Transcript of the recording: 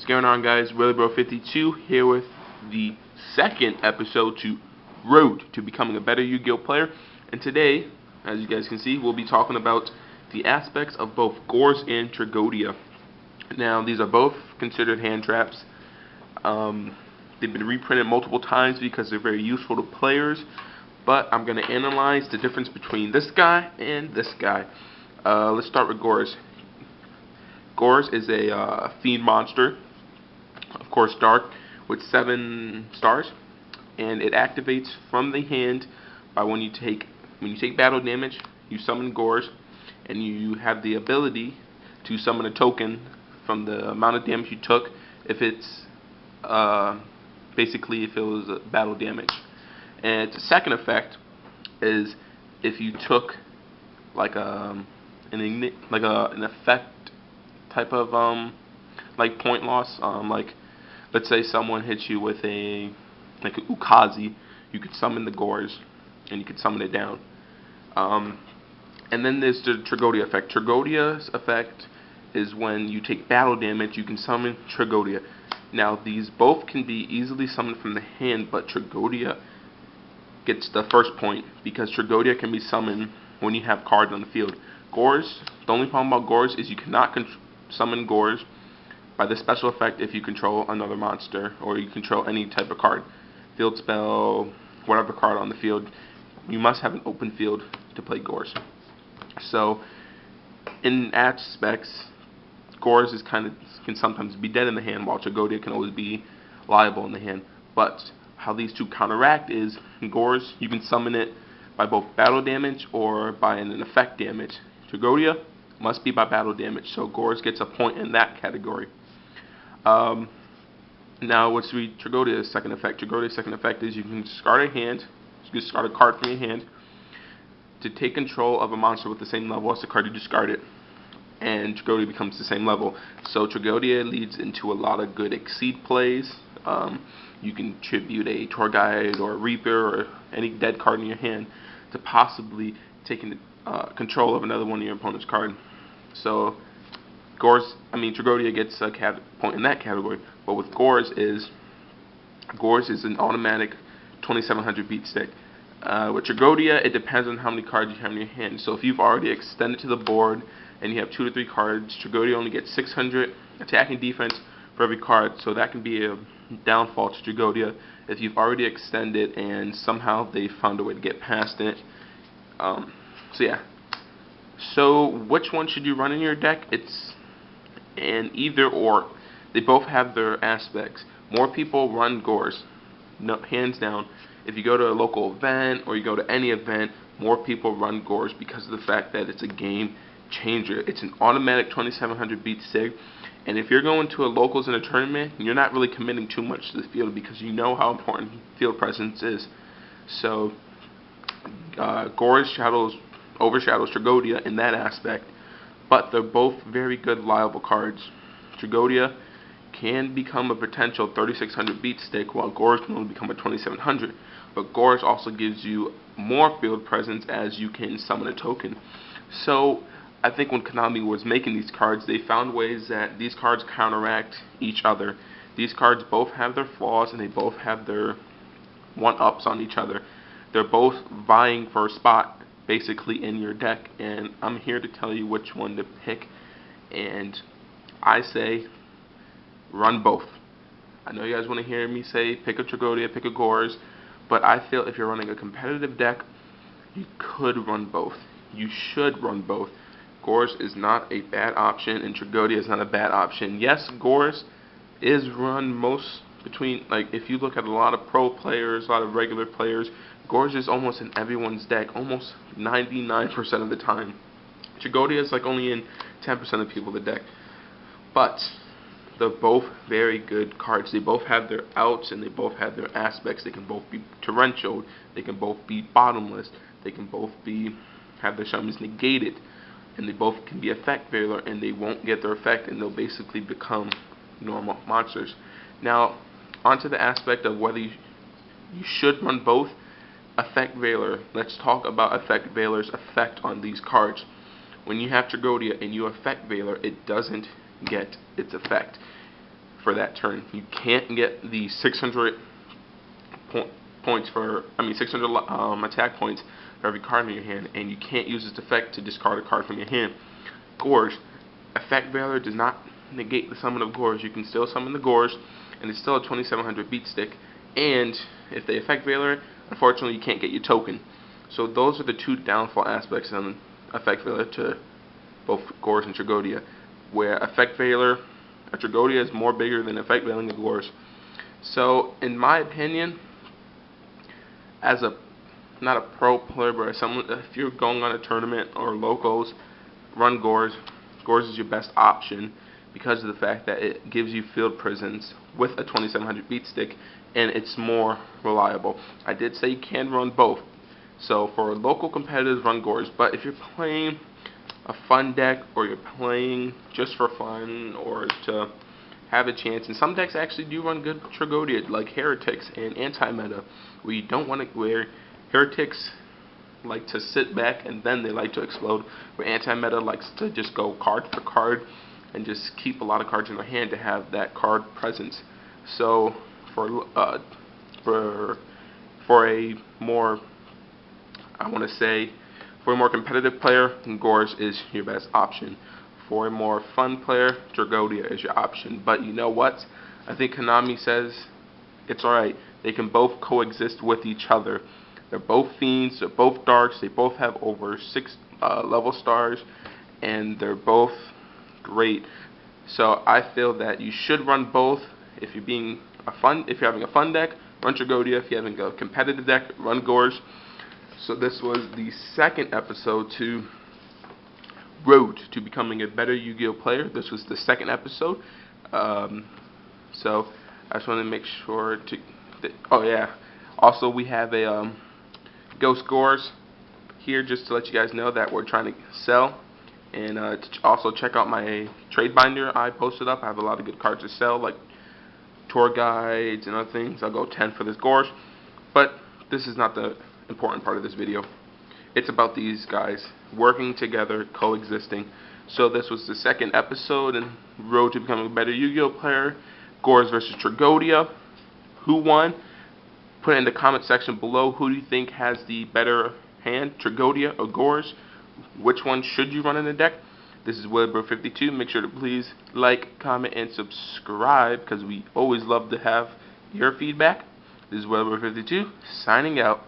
What's going on, guys? WillyBro52 here with the second episode to Road to Becoming a Better Yu-Gi-Oh player. And today, as you guys can see, we'll be talking about the aspects of both Gorz and Tragodeia. Now, these are both considered hand traps. They've been reprinted multiple times because they're very useful to players. But I'm going to analyze the difference between this guy and this guy. Let's start with Gorz. Gorz is a fiend monster, of course dark, with 7 stars, and it activates from the hand by when you take battle damage, you summon Gorz, and you have the ability to summon a token from the amount of damage you took if it's basically if it was battle damage. And its second effect is if you took like an effect type of like point loss, like let's say someone hits you with a Ukazi, you could summon the Gorz and you could summon it down. And then there's the Tragodeia effect. Tragodeia's effect is when you take battle damage, you can summon Tragodeia. Now these both can be easily summoned from the hand, but Tragodeia gets the first point because Tragodeia can be summoned when you have cards on the field. Gorz, the only problem about Gorz is you cannot summon Gorz by the special effect if you control another monster or you control any type of card. Field spell, whatever card on the field, you must have an open field to play Gorz. So in aspects, Gorz can sometimes be dead in the hand, while Tragodeia can always be liable in the hand. But how these two counteract is Gorz, you can summon it by both battle damage or by an effect damage. Tragodeia must be by battle damage, so Gorz gets a point in that category. Now let's read Tragodeia's second effect. Tragodeia's second effect is you can discard a card from your hand to take control of a monster with the same level as the card you discarded, and Tragodeia becomes the same level. So Tragodeia leads into a lot of good Exceed plays. You can tribute a Tour Guide or a Reaper or any dead card in your hand to possibly taking control of another one of your opponent's card. So Tragodeia gets a point in that category. But with Gorz is an automatic 2700 beat stick. With Tragodeia, it depends on how many cards you have in your hand. So if you've already extended to the board and you have 2 to 3 cards, Tragodeia only gets 600 attacking defense for every card. So that can be a downfall to Tragodeia if you've already extended and somehow they found a way to get past it. So which one should you run in your deck? It's an either or. They both have their aspects. More people run Gorz, no, hands down. If you go to a local event or you go to any event, more people run Gorz because of the fact that it's a game changer. It's an automatic 2700 beat sig, and if you're going to a locals in a tournament, you're not really committing too much to the field because you know how important field presence is. So Gorz overshadows Tragodeia in that aspect, but they're both very good liable cards. Tragodeia can become a potential 3600 beat stick, while Gorz can only become a 2700. But Gorz also gives you more field presence as you can summon a token. So I think when Konami was making these cards, they found ways that these cards counteract each other. These cards both have their flaws and they both have their one-ups on each other. They're both vying for a spot basically in your deck, and I'm here to tell you which one to pick. And I say run both. I know you guys want to hear me say pick a Tragodeia, pick a Gorz, but I feel if you're running a competitive deck, you could run both. You should run both. Gorz is not a bad option, and Tragodeia is not a bad option. Yes, Gorz is run if you look at a lot of pro players, a lot of regular players, Gorz is almost in everyone's deck, almost 99% of the time. Tragodeia is like only in 10% of people in the deck. But they're both very good cards. They both have their outs and they both have their aspects. They can both be torrential, they can both be bottomless, they can both have their summons negated, and they both can be effect veiler and they won't get their effect and they'll basically become normal monsters. Now onto the aspect of whether you should run both. Effect veiler. Let's talk about effect veiler's effect on these cards. When you have Tragodeia and you effect veiler, it doesn't get its effect. for that turn. You can't get the 600 points for, 600 attack points for every card in your hand, and you can't use this effect to discard a card from your hand. Gorz, Effect Veiler does not negate the summon of Gorz. You can still summon the Gorz, and it's still a 2700 beat stick. And if they Effect Veiler, unfortunately, you can't get your token. So those are the two downfall aspects on Effect Veiler to both Gorz and Tragodeia, where Effect Veiler, a Tragodeia is more bigger than Effect Veiling a Gorz. So, in my opinion, as a not a pro player, but as someone, if you're going on a tournament or locals, run Gorz. Gorz is your best option because of the fact that it gives you field presence with a 2700 beat stick, and it's more reliable. I did say you can run both. So for local competitors, run Gorz. But if you're playing a fun deck, or you're playing just for fun, or to have a chance, and some decks actually do run good Tragodeia, like Heretics and Anti-Meta, where you don't want to, where Heretics like to sit back and then they like to explode, where Anti-Meta likes to just go card for card and just keep a lot of cards in their hand to have that card presence. So for a more, I want to say, for a more competitive player, Gorz is your best option. For a more fun player, Tragodeia is your option. But you know what? I think Konami says it's alright. They can both coexist with each other. They're both fiends, they're both darks, they both have over 6 level stars, and they're both great. So I feel that you should run both. If you're having a fun deck, run Tragodeia. If you're having a competitive deck, run Gorz. So this was the second episode to Road to Becoming a Better Yu-Gi-Oh player. This was the second episode. So I just want to make sure to. Oh yeah. Also, we have a Ghost Gorz here, just to let you guys know that we're trying to sell. And also check out my trade binder I posted up. I have a lot of good cards to sell, like tour guides and other things. I'll go 10 for this Gorz. But this is not the important part of this video. It's about these guys working together, coexisting. So this was the second episode in Road to Becoming a Better Yu-Gi-Oh player. Gorz versus Tragodeia. Who won? Put it in the comment section below. Who do you think has the better hand, Tragodeia or Gorz? Which one should you run in the deck? This is Gorz52. Make sure to please like, comment, and subscribe, because we always love to have your feedback. This is Gorz52 signing out.